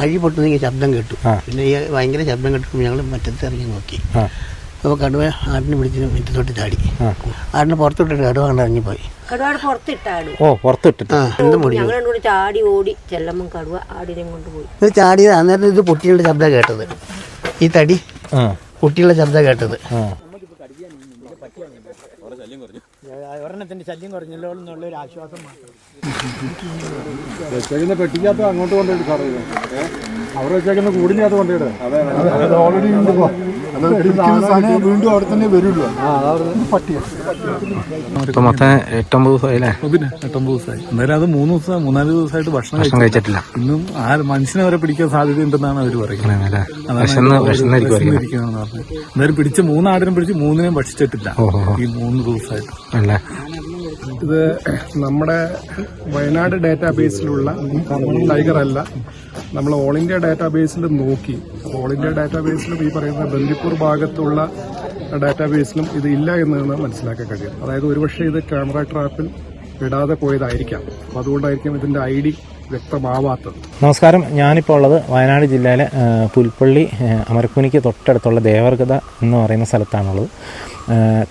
അഴി പൊട്ടുന്നെങ്കിൽ ശബ്ദം കേട്ടു. പിന്നെ ഈ ഭയങ്കര ശബ്ദം കേട്ടപ്പോൾ ഞങ്ങൾ മറ്റത്ത് ഇറങ്ങി നോക്കി. അപ്പോൾ കടുവ ആടിനെ പിടിച്ച് മുറ്റത്തോട്ട് ചാടി. ആടിനെ പുറത്തോട്ടിട്ട് കടുവ കണ്ട് ഇറങ്ങിപ്പോയി. ഞങ്ങളോട് ചാടി ഓടി ചെല്ലുമ്പോൾ കടുവ ആടിനെ കൊണ്ടുപോയി. ഇത് ചാടിയത് അന്നേരം ഇത് പൊട്ടിയുള്ള ശബ്ദം കേട്ടത്. ഈ തടി പൊട്ടിയുള്ള ശബ്ദം കേട്ടത്. ഒരെണ്ണത്തിന്റെ ശല്യം കുറഞ്ഞല്ലോ എന്നുള്ളൊരു ആശ്വാസം മാത്രം. പെട്ടിക്കകത്ത് അങ്ങോട്ട് കൊണ്ടുപോയിട്ട് സാറേ, അവിടെ വെച്ചേക്കുന്ന കൂടിനകത്ത് കൊണ്ടുപോയിട്ട് ഓൾറെഡി വീണ്ടും അവിടെ തന്നെ വരുള്ളൂ. ഇപ്പൊ മൊത്തം 8-9 ദിവസമായില്ലേ? പിന്നെ 8-9 ദിവസമായി. എന്നാലും അത് 3-4 ദിവസമായിട്ട് ഭക്ഷണം കഴിച്ചിട്ടില്ല. ഇന്നും ആ മനുഷ്യനെ വരെ പിടിക്കാൻ സാധ്യതയുണ്ടെന്നാണ് അവർ പറയുന്നത്. എന്നാലും പിടിച്ച 3 ആടിനും പിടിച്ച് 3 ഭക്ഷിച്ചിട്ടില്ല ഈ 3 ദിവസമായിട്ട്. ഇത് നമ്മുടെ വയനാട് ഡാറ്റാബേസിലുള്ള ടൈഗർ അല്ല, നമ്മൾ ഓൾ ഇന്ത്യ ഡാറ്റാബേസിൽ നോക്കി. ഓൾ ഇന്ത്യ ഡാറ്റാബേസിലും ഈ പറയുന്ന ബന്ദിപ്പൂർ ഭാഗത്തുള്ള ഡാറ്റാബേസിലും ഇത് ഇല്ല എന്ന് മനസ്സിലാക്കാൻ കഴിയും. അതായത് ഒരുപക്ഷെ ഇത് ക്യാമറ ട്രാപ്പിൽ ഇടാതെ പോയതായിരിക്കാം. അപ്പോൾ അതുകൊണ്ടായിരിക്കും ഇതിന്റെ ID വ്യക്തമാവാത്തത്. നമസ്കാരം, ഞാനിപ്പോൾ ഉള്ളത് വയനാട് ജില്ലയിലെ പുൽപ്പള്ളി അമരക്കുനിക്ക് തൊട്ടടുത്തുള്ള ദേവർഗത എന്ന് പറയുന്ന സ്ഥലത്താണുള്ളത്.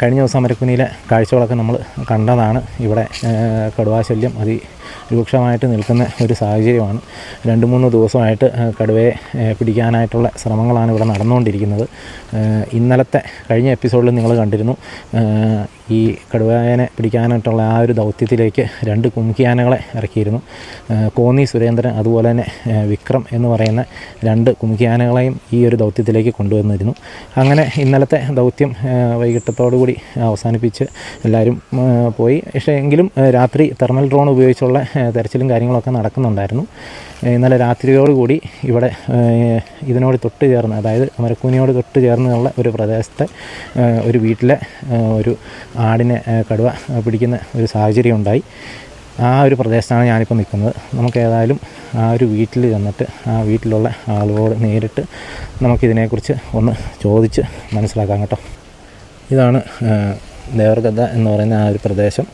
കഴിഞ്ഞ ദിവസം അമരക്കുനിയിലെ കാഴ്ചകളൊക്കെ നമ്മൾ കണ്ടതാണ്. ഇവിടെ കടുവാശല്യം രൂക്ഷമായിട്ട് നിൽക്കുന്ന ഒരു സാഹചര്യമാണ്. 2-3 ദിവസമായിട്ട് കടുവയെ പിടിക്കാനായിട്ടുള്ള ശ്രമങ്ങളാണ് ഇവിടെ നടന്നുകൊണ്ടിരിക്കുന്നത്. ഇന്നലത്തെ കഴിഞ്ഞ എപ്പിസോഡിൽ നിങ്ങൾ കണ്ടിരുന്നു, ഈ കടുവയെ പിടിക്കാനായിട്ടുള്ള ആ ഒരു ദൗത്യത്തിലേക്ക് 2 കുംകിയാനകളെ ഇറക്കിയിരുന്നു. കോന്നി സുരേന്ദ്രൻ അതുപോലെ തന്നെ വിക്രം എന്ന് പറയുന്ന 2 കുംകിയാനകളെയും ഈ ഒരു ദൗത്യത്തിലേക്ക് കൊണ്ടുവന്നിരുന്നു. അങ്ങനെ ഇന്നലത്തെ ദൗത്യം വൈകിട്ടത്തോടുകൂടി അവസാനിപ്പിച്ച് എല്ലാവരും പോയി. പക്ഷേ എങ്കിലും രാത്രി തെർമൽ ഡ്രോൺ ഉപയോഗിച്ചുള്ള തെരച്ചിലും കാര്യങ്ങളൊക്കെ നടക്കുന്നുണ്ടായിരുന്നു. ഇന്നലെ രാത്രിയോടുകൂടി ഇവിടെ ഇതിനോട് തൊട്ട് ചേർന്ന്, അതായത് അമരക്കൂനിയോട് തൊട്ട് ചേർന്നുള്ള ഒരു പ്രദേശത്തെ ഒരു വീട്ടിലെ ഒരു ആടിനെ കടുവ പിടിക്കുന്ന ഒരു സാഹചര്യം ഉണ്ടായി. ആ ഒരു പ്രദേശത്താണ് ഞാനിപ്പോൾ നിൽക്കുന്നത്. നമുക്ക് ഏതായാലും ആ ഒരു വീട്ടിൽ ചെന്നിട്ട് ആ വീട്ടിലുള്ള ആളുകളോട് നേരിട്ട് നമുക്കിതിനെക്കുറിച്ച് ഒന്ന് ചോദിച്ച് മനസ്സിലാക്കാം കേട്ടോ. ഇതാണ് ദേവർഗത എന്ന് പറയുന്ന ആ ഒരു പ്രദേശം.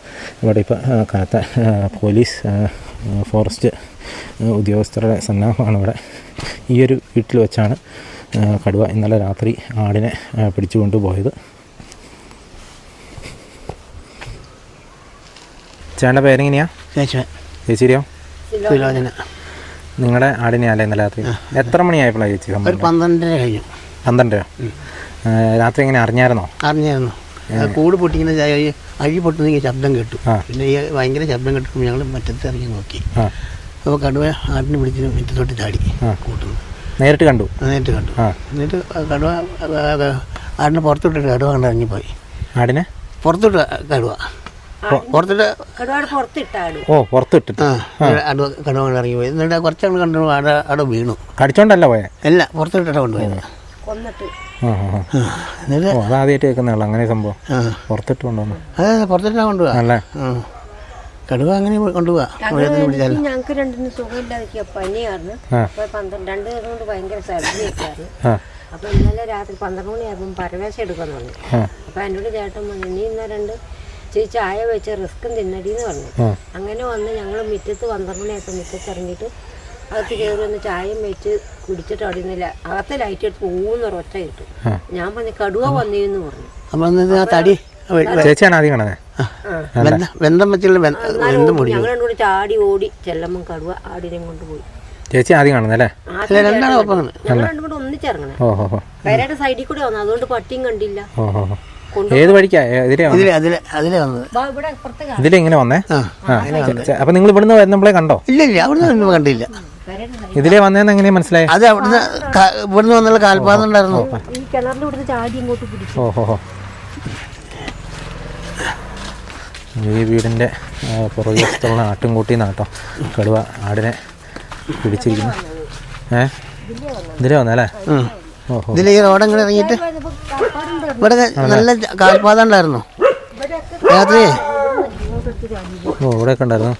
ഇവിടെ ഇപ്പോൾ കാത്ത പോലീസ്, ഫോറസ്റ്റ് ഉദ്യോഗസ്ഥരുടെ സന്നാഹമാണ് ഇവിടെ. ഈ ഒരു വീട്ടിൽ വെച്ചാണ് കടുവ ഇന്നലെ രാത്രി ആടിനെ പിടിച്ചു കൊണ്ടുപോയത്. ചേട്ടൻ്റെ പേരെങ്ങനെയാ? ചേച്ചിയോ? നിങ്ങളുടെ ആടിനെയല്ലേ ഇന്നലെ രാത്രി? എത്ര മണിയായപ്പോഴാണ് ചേച്ചി? 12:30 കഴിഞ്ഞു. 12:00 രാത്രി എങ്ങനെ അറിഞ്ഞായിരുന്നോ? അറിഞ്ഞായിരുന്നു. കൂട് പൊട്ടിക്കുന്ന അഴി പൊട്ടുന്നെങ്കിൽ ശബ്ദം കേട്ടു. പിന്നെ ഈ ഭയങ്കര ശബ്ദം കേട്ടപ്പോൾ ഞങ്ങൾ മറ്റത്ത് ഇറങ്ങി നോക്കി. അപ്പോൾ കടുവ ആടിനെ പിടിച്ച് മുറ്റത്തോട്ട് ചാടി. കൂട്ടുന്നു നേരിട്ട് കണ്ടു. എന്നിട്ട് കടുവ ആടിനെ പുറത്തോട്ടിട്ട് കടുവ കണ്ട് ഇറങ്ങിപ്പോയി. ആടിനെ പുറത്തോട്ട് കടുവ പുറത്തിട്ട് പുറത്തിട്ടിട്ട് കടുവ കണ്ട് ഇറങ്ങിപ്പോയി. എന്നിട്ട് കുറച്ചങ്ങ് കണ്ടു അവിടെ വീണു. കടിച്ചോണ്ടല്ല പോയെ? അല്ല, പുറത്തോട്ടാണ് കൊണ്ടുപോയത്. അതാദ്യമായിട്ട് കേൾക്കുന്നുള്ളൂ അങ്ങനെ സംഭവം. പുറത്തിട്ട് കൊണ്ടുവന്നു. അതെ, പുറത്തിട്ടാ കൊണ്ടുപോവാ. അല്ലേ? കടുവ അങ്ങനെ കൊണ്ടുപോവാ. ഞങ്ങൾക്ക് 2 സുഖമില്ലാതെ പനിയായിരുന്നു. 2 ദിവസം കൊണ്ട് ഭയങ്കര സർജറിയൊക്കെയായിരുന്നു. അപ്പൊ ഇന്നലെ രാത്രി 12 മണിയാകുമ്പോൾ പരവേശം എടുക്കാൻ തുടങ്ങി. അപ്പൊ എന്നോട് ചേട്ടൻ പറഞ്ഞു, നീ ഇന്ന 2 ചായ വെച്ച് റിസ്ക്കും തിന്നടിയെന്ന് പറഞ്ഞു. അങ്ങനെ വന്ന് ഞങ്ങൾ മുറ്റത്ത് 12 മണിയായപ്പോൾ മുറ്റത്ത് ഇറങ്ങിയിട്ട് അകത്ത് കയറി വന്ന് ചായയും വെച്ച് കുടിച്ചിട്ട് അവിടെ നിന്നില്ല. അകത്ത് ലൈറ്റ് എടുത്ത് ഒറ്റ കിട്ടും. ഞാൻ പറഞ്ഞു കടുവ വന്നേന്ന് പറഞ്ഞു. ചേച്ചിയാണ് ആദ്യം കാണുന്നത്. ഞങ്ങളോട് ചാടി ഓടി ചെല്ലുമ്പോൾ കടുവ ആടിനെ കൊണ്ടുപോയി. ചേച്ചി ആദ്യം കാണുന്നല്ലേ? ഞങ്ങൾ ഒന്നിച്ചിറങ്ങണേ. പേരയുടെ സൈഡിൽ കൂടെ വന്നു, അതുകൊണ്ട് പട്ടിയും കണ്ടില്ല. ഏത് വഴിക്കാ? ഇതിലെങ്ങനെ വന്നേ? അപ്പൊ നിങ്ങൾ ഇവിടുന്ന് വരുന്നപ്പോഴേ കണ്ടോ? ഇല്ല, അവിടുന്ന് കണ്ടില്ല. ഇതിലേ വന്നേന്ന് എങ്ങനെയാ മനസ്സിലായി? അത് ഇവിടുന്ന് വന്നുള്ള കാൽപാദം ഉണ്ടായിരുന്നു. ഈ കിണറിന്റെ ഇവിടുന്ന് ചാടി ഇങ്ങോട്ട് പിടിച്ചു. ഈ വീടിന്റെ പുറകുവശത്തുള്ള ആട്ടിൻകൂട്ടിന്നാട്ടോ കടുവ ആടിനെ പിടിച്ചിരിക്കുന്നു. ഇതിലേ വന്നല്ലേ? ഇതിൽ ഈ റോഡങ്ങനെ ഇറങ്ങിയിട്ട് ഇവിടെ നല്ല കാൽപാദം ഉണ്ടായിരുന്നു രാത്രി. ഇവിടെയൊക്കെ ഉണ്ടായിരുന്നു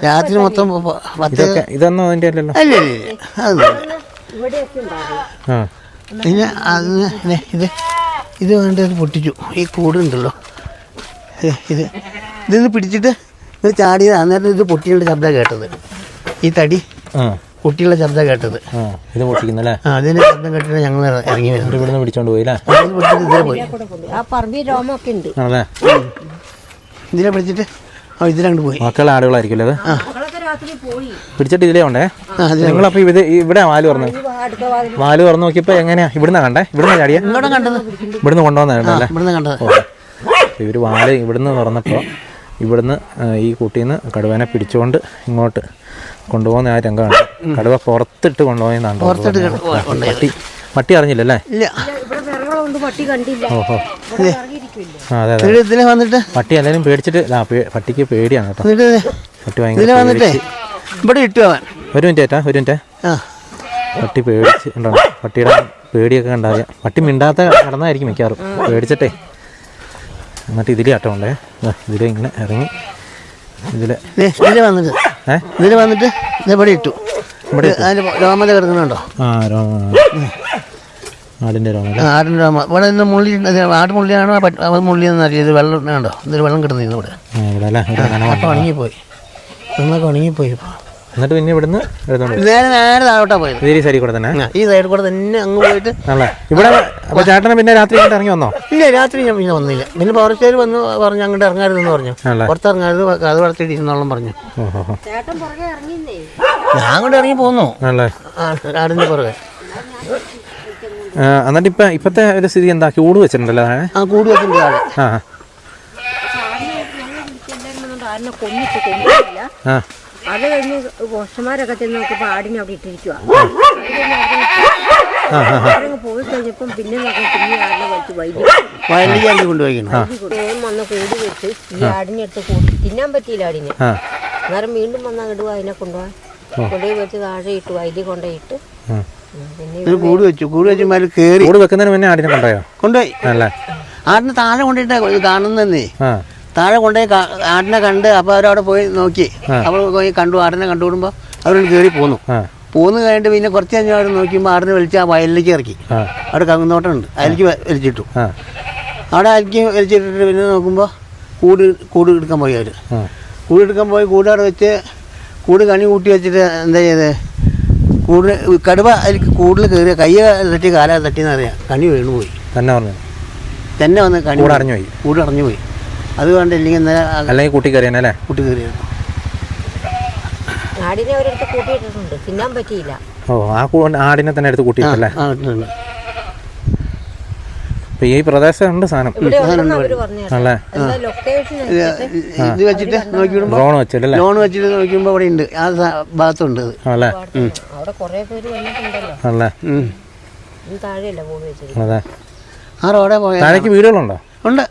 രാത്രി മൊത്തം. ഇതൊന്നും അതിന്റെ അല്ലല്ലോ. പിന്നെ ഇത് വേണ്ടത് പൊട്ടിച്ചു. ഈ കൂടുണ്ടല്ലോ, ഇതിന്ന് പിടിച്ചിട്ട് ഇത് ചാടിയത്. അന്നേരം ഇത് പൊട്ടിയുടെ ശബ്ദം കേട്ടത്. ഈ തടി കുട്ടികളുടെ ശബ്ദം കേട്ടത്. ഇത് പൊട്ടിക്കുന്നല്ലേ? അതിന്റെ ശബ്ദം കേട്ടിട്ട് ഞങ്ങൾ ഇറങ്ങി വരുന്നത്. ഇവിടുന്ന് പിടിച്ചോണ്ട് പോയില്ലേ? ഇതിലെ പോയി ആ പറമ്പിൽ രോമൊക്കെ ഉണ്ട്. ആണല്ലേ? ഇതിലെ പിടിച്ചിട്ട് ഇതിലങ്ങോട്ട് പോയി. മക്കളുടെ ആടുകളായിരിക്കും അത്. മക്കളൊക്കെ രാത്രി പോയി. പിടിച്ചിട്ട് ഇതിലേ ഉണ്ടേ. നിങ്ങളപ്പോ ഇവിടെ വാല് തുറന്നു നോക്കിയപ്പോ എങ്ങനെയാ? ഇവിടുന്ന് കണ്ടേ? ഇവിടുന്ന് ചാടിയ? ഇങ്ങോട്ടും കണ്ടത്. ഇവിടുന്ന് കൊണ്ടുവന്നല്ലേ? ഇവിടുന്ന് കണ്ടത്. ഇവര് വാല് ഇവിടുന്ന് തുറന്നപ്പോ ഇവിടുന്ന് ഈ കുട്ടീന്ന് കടുവനെ പിടിച്ചുകൊണ്ട് ഇങ്ങോട്ട് കൊണ്ടുപോകുന്ന ആ രംഗമാണ്. കടുവ പുറത്തിട്ട് കൊണ്ടുപോയെന്നാണ്. പട്ടി അറിഞ്ഞില്ലല്ലേ? ഇല്ല. പട്ടി കണ്ടില്ല. ഓഹോ. അതെ ഇതിലെ വന്നിട്ട് പട്ടി എല്ലാവരും പേടിച്ചിട്ട് പട്ടിക്ക് പേടിയാണ് കേട്ടോ. പട്ടി ഭയങ്കര ഇവിടെ ഇട്ടു അവൻ. ഒരു മിനിറ്റ്. പട്ടി പേടിച്ച് ഉണ്ടോ? പട്ടിയുടെ പേടിയൊക്കെ കണ്ടാൽ പട്ടി മിണ്ടാത്ത കിടന്നായിരിക്കും മിക്കാറും പേടിച്ചിട്ടേ. എന്നിട്ട് ഇതിലെ ആട്ടം ഉണ്ടേ. ഇതിലെ ഇങ്ങനെ ഇറങ്ങി ഇതിലെ വന്നിട്ട് ഇവിടെ ഇട്ടു. രോമത കിടക്കുന്നുണ്ടോ? ആടിന്റെ രോമ. ആടിന്റെ രോമ ഇവിടെ നിന്ന് മുള്ളി. ആട് മുള്ളിയാണോ മുള്ളിയെന്ന് അറിയാം. വെള്ളം വേണ്ടോ? ഇതൊരു വെള്ളം കിടന്നിരുന്നു ഇവിടെ. അപ്പം ഉണങ്ങിപ്പോയി. ഇന്നൊക്കെ ഉണങ്ങിപ്പോയി. എന്നിട്ട് പിന്നെ ഇവിടുന്ന് നേരെ താഴോട്ടാ പോയത്. ഈ സൈഡിൽ കൂടെ തന്നെ? ഈ സൈഡിൽ കൂടെ തന്നെ അങ്ങ് പോയിട്ട്. ഇവിടെ അപ്പൊ ചേട്ടനെ പിന്നെ രാത്രി ഇറങ്ങി വന്നോ? ഇല്ല, രാത്രി ഞാൻ പിന്നെ വന്നില്ല. പിന്നെ ഫോറസ്റ്റുകാർ വന്ന് പറഞ്ഞു അങ്ങോട്ട് ഇറങ്ങാരുതെന്ന് പറഞ്ഞു. പുറത്തിറങ്ങാരുത്, അത് വളർത്തിയിട്ട് ഇരുന്നോളം പറഞ്ഞു. ഞാൻ അങ്ങോട്ട് ഇറങ്ങി പോന്നു ആടിന്റെ പുറകെ. എന്നിട്ട് ഇപ്പത്തെ ഒരു സ്ഥിതി എന്താ? കൂട് വെച്ചിട്ടുണ്ടല്ലോ? കൂട് വെച്ചിട്ടുണ്ട് ആട്. അത് കഴിഞ്ഞ് പോസ്റ്റർമാരൊക്കെ ചെന്ന് നോക്കിയപ്പോ ആടിനെ അവിടെ ഇട്ടിരിക്കുക. പോയി കഴിഞ്ഞപ്പം പിന്നെ ആടിനെ വലിച്ച് വയലിലേക്ക് കൊണ്ടുപോയിക്കണം. വന്ന് കൂടി വെച്ച് ഈ ആടിനെ എടുത്ത് കൂട്ടി തിന്നാൻ പറ്റിയില്ല ആടിനെ. അന്നേരം വീണ്ടും വന്നാൽ ഇടുക അതിനെ കൊണ്ടുപോയി വെച്ച് താഴെ ഇട്ട് വൈദ്യ കൊണ്ടുപോയിട്ട് കൂട് വെച്ചു. കൂട് വെച്ച് കയറി. കൂട് വെക്കുന്നതിന് മുന്നേ ആടിനെ കൊണ്ടുപോയി. ആടിനെ താഴെ കൊണ്ടിട്ട് കാണുന്നേ. താഴെ കൊണ്ടുപോയി ആടിനെ കണ്ട്. അപ്പോൾ അവരവിടെ പോയി നോക്കി. അവൾ പോയി കണ്ടു. ആടിനെ കണ്ടുകൂടുമ്പോൾ അവരോട് കയറി പോന്നു. കഴിഞ്ഞിട്ട് പിന്നെ കുറച്ച് കഴിഞ്ഞ് അവിടെ നോക്കിയപ്പോൾ ആടിനെ വലിച്ച് ആ വയലിലേക്ക് ഇറക്കി. അവിടെ കങ്ങുന്നോട്ടം ഉണ്ട്, അതിലേക്ക് വലിച്ചിട്ടു. അവിടെ അതിലേക്ക് വലിച്ചിട്ടിട്ട് പിന്നെ നോക്കുമ്പോൾ കൂട് എടുക്കാൻ പോയി. അവർ കൂട് എടുക്കാൻ പോയി. കൂട് അവിടെ വെച്ച് കൂട് കണി കൂട്ടി വെച്ചിട്ട് എന്താ ചെയ്തത്? കടുവ അതിലേക്ക് കൂടുതൽ കയറിയ കൈ തട്ടി കാല തട്ടിയെന്ന് അറിയാം. കണി വീണു പോയി. തന്നെ വന്ന് കണി കൂട് അടഞ്ഞു പോയി. അതുകൊണ്ട് അല്ലെങ്കിൽ കൂട്ടി കയറിയാണല്ലേ? കൂട്ടി കയറിയത്. ആടിനെ അവരെടുത്ത് കൂട്ടിയിട്ടിട്ടുണ്ട്, തിന്നാൻ പറ്റിയില്ല. ആടിനെ തന്നെ എടുത്ത് കൂട്ടിയിട്ടല്ലേ? ഈ പ്രദേശമുണ്ട് സാധനം. ഇത് വെച്ചിട്ട് നോക്കിയിടുമ്പോ ലോൺ വെച്ചിട്ട് നോക്കിയുമ്പോ അവിടെ ഉണ്ട്. ആ ഭാഗത്തുണ്ട്. അവിടെ കുറെ പേര് വന്നിട്ടുണ്ടല്ലോ. താഴെയല്ല കൂടി വെച്ചിട്ട്. ആ റോഡെ പോയ താഴേക്ക് വീടുകളുണ്ടോ? ഉണ്ട്.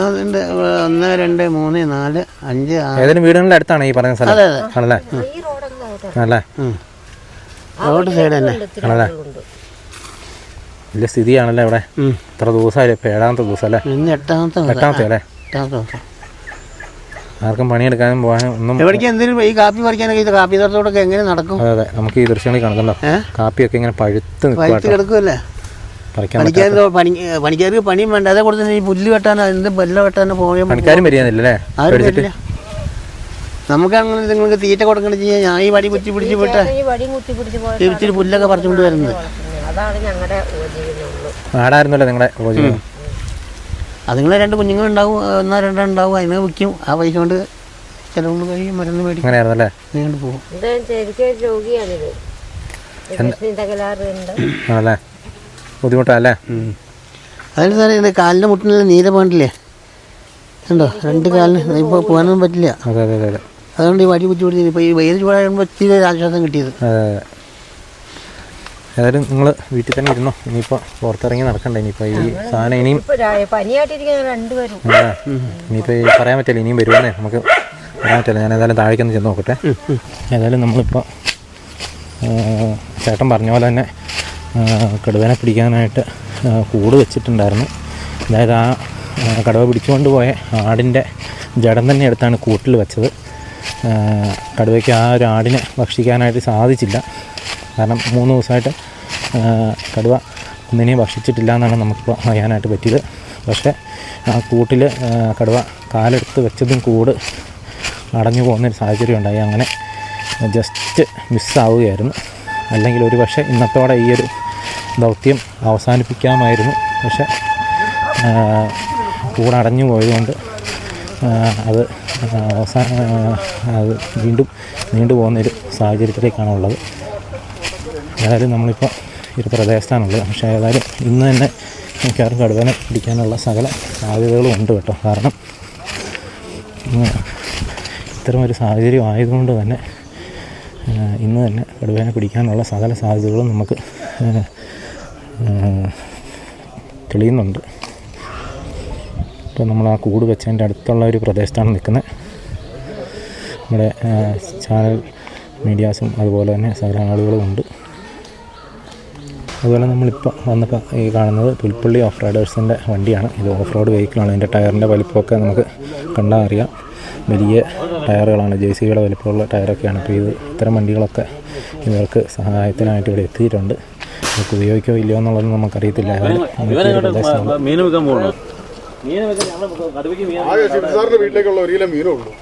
അതുണ്ട്. 1 2 3 4 5 6 ഏതെങ്കിലും വീടുകളുടെ അടുത്താണ് ഈ പറയുന്ന സ്ഥലം? ആണല്ലേ? ആണല്ലേ? റോഡ് സൈഡ് തന്നെ ആണല്ലേ? വലിയ സ്ഥിതിയാണല്ലേ ഇവിടെ? ഇത്ര ദിവസമായില്ലേ? ഇപ്പം 7ാമത്തെ ദിവസം അല്ലേ? 8ാമത്തെ അല്ലേ? ആർക്കും പണിയെടുക്കാനും പോകാനും ഒന്നും. എവിടേക്ക് എന്തെങ്കിലും ഈ കാപ്പി പറിക്കാനൊക്കെ ഇത് കാപ്പി തോട്ടത്തോടൊക്കെ എങ്ങനെ നടക്കും? അതെ, നമുക്ക് ഈ ദൃശ്യങ്ങളിൽ കാണുന്നുണ്ടോ? കാപ്പിയൊക്കെ ഇങ്ങനെ പഴുത്ത് കിടക്കുമല്ലേ? പണിക്കാർക്ക് പണിയും വേണ്ട. അതേ കൂടെ തന്നെ ഈ പുല്ല് വെട്ടാനോ എന്ത് പുല്ല് വെട്ടാനോ പോയാൽ പണിക്കാരും വരികയെന്നില്ലേ? നമുക്കങ്ങനെ നിങ്ങൾക്ക് തീറ്റ കൊടുക്കണം ചെയ്യാൻ. ഞാൻ ഈ വടി കുത്തി പിടിച്ച് വിട്ട് ഇച്ചിരി പുല്ലൊക്കെ പറിച്ചുകൊണ്ട് വരുന്നത്. ആടായിരുന്നല്ലോ നിങ്ങളുടെ ഉപജീവനം? അതുങ്ങളെ 2 കുഞ്ഞുങ്ങളുണ്ടാവും, 1 2 ഉണ്ടാവും. അതിനെ വിൽക്കും. ആ പൈസ കൊണ്ട് ചിലവുകൊണ്ട് കഴിയും, മരുന്ന് മേടിക്കും. അങ്ങനെയായിരുന്നല്ലേ? നീണ്ട് പോകും. ആണല്ലേ? ബുദ്ധിമുട്ടല്ലേ? അതിന് സാറേ ഇത് കാലിൻ്റെ മുട്ടിനുള്ള നീല പോകണ്ടില്ലേ? ഉണ്ടോ? 2 കാലിന് ഇപ്പോൾ പോകാനൊന്നും പറ്റില്ല. അതുകൊണ്ട് ഈ വടി കുത്തി പിടിച്ച് ഇപ്പോൾ ഈ വെയിൽ ചൂടാകുമ്പോൾ ഇച്ചിരി ആശ്വാസം കിട്ടിയത്. ഏതായാലും നിങ്ങൾ വീട്ടിൽ തന്നെ ഇരുന്നോ. ഇനിയിപ്പോൾ പുറത്തിറങ്ങി നടക്കണ്ടേ? ഇനിയിപ്പോൾ ഈ സാധനം ഇനിയും ഇനിയിപ്പോൾ പറയാൻ പറ്റില്ല. ഇനിയും വരുമെന്നേ നമുക്ക് പറയാൻ പറ്റില്ല. ഞാൻ ഏതായാലും താഴേക്കൊന്ന് ചെന്ന് നോക്കട്ടെ. ഏതായാലും നമ്മളിപ്പോൾ ചേട്ടൻ പറഞ്ഞ പോലെ തന്നെ കടുവനെ പിടിക്കാനായിട്ട് കൂട് വെച്ചിട്ടുണ്ടായിരുന്നു. അതായത് ആ കടുവ പിടിച്ചുകൊണ്ട് പോയ ആടിൻ്റെ ജഡം തന്നെ എടുത്താണ് കൂട്ടിൽ വെച്ചത്. കടുവയ്ക്ക് ആ ഒരു ആടിനെ ഭക്ഷിക്കാനായിട്ട് സാധിച്ചില്ല. കാരണം 3 ദിവസമായിട്ട് കടുവ ഒന്നിനെയും ഭക്ഷിച്ചിട്ടില്ല എന്നാണ് നമുക്കിപ്പോൾ അറിയാനായിട്ട് പറ്റിയത്. പക്ഷേ ആ കൂട്ടിൽ കടുവ കാലെടുത്ത് വെച്ചതും കൂട് അടഞ്ഞു പോകുന്നൊരു സാഹചര്യം ഉണ്ടായി. അങ്ങനെ ജസ്റ്റ് മിസ്സാവുകയായിരുന്നു. അല്ലെങ്കിൽ ഒരു പക്ഷേ ഇന്നത്തോടെ ഈ ഒരു ദൗത്യം അവസാനിപ്പിക്കാമായിരുന്നു. പക്ഷെ കൂടടഞ്ഞു പോയതുകൊണ്ട് അത് അത് വീണ്ടും നീണ്ടുപോകുന്നൊരു സാഹചര്യത്തിലേക്കാണുള്ളത്. ഏതായാലും നമ്മളിപ്പോൾ ഈ ഒരു പ്രദേശത്താണുള്ളത്. പക്ഷേ ഏതായാലും ഇന്ന് തന്നെ മിക്കവാറും കടുവനെ പിടിക്കാനുള്ള സകല സാധ്യതകളും ഉണ്ട് കേട്ടോ. കാരണം ഇത്തരമൊരു സാഹചര്യം ആയതുകൊണ്ട് തന്നെ ഇന്ന് തന്നെ കടുവേനെ പിടിക്കാനുള്ള സകല സാധ്യതകളും നമുക്ക് തെളിയുന്നുണ്ട്. ഇപ്പോൾ നമ്മൾ ആ കൂട് വെച്ചതിൻ്റെ അടുത്തുള്ള ഒരു പ്രദേശത്താണ് നിൽക്കുന്നത്. നമ്മുടെ ചാനൽ മീഡിയാസും അതുപോലെ തന്നെ സകല ആളുകളും ഉണ്ട്. അതുപോലെ നമ്മളിപ്പോൾ വന്നപ്പോൾ ഈ കാണുന്നത് പുൽപ്പള്ളി ഓഫ് റൈഡേഴ്സിൻ്റെ വണ്ടിയാണ്. ഇത് ഓഫ് റോഡ് വെഹിക്കിളാണ്. ഇതിൻ്റെ ടയറിൻ്റെ വലിപ്പമൊക്കെ നമുക്ക് കണ്ടാൽ അറിയാം. വലിയ ടയറുകളാണ്, JCBയുടെ വലിപ്പമുള്ള ടയറൊക്കെയാണ്. ഇപ്പോൾ ഇത്തരം വണ്ടികളൊക്കെ ഇവർക്ക് സഹായത്തിനായിട്ട് ഇവിടെ എത്തിയിട്ടുണ്ട്. നമുക്ക് ഉപയോഗിക്കോ ഇല്ലയോ എന്നുള്ളതൊന്നും നമുക്കറിയത്തില്ല. വീട്ടിലേക്കുള്ള ഒരു കിലോ മീനേ ഉള്ളൂ.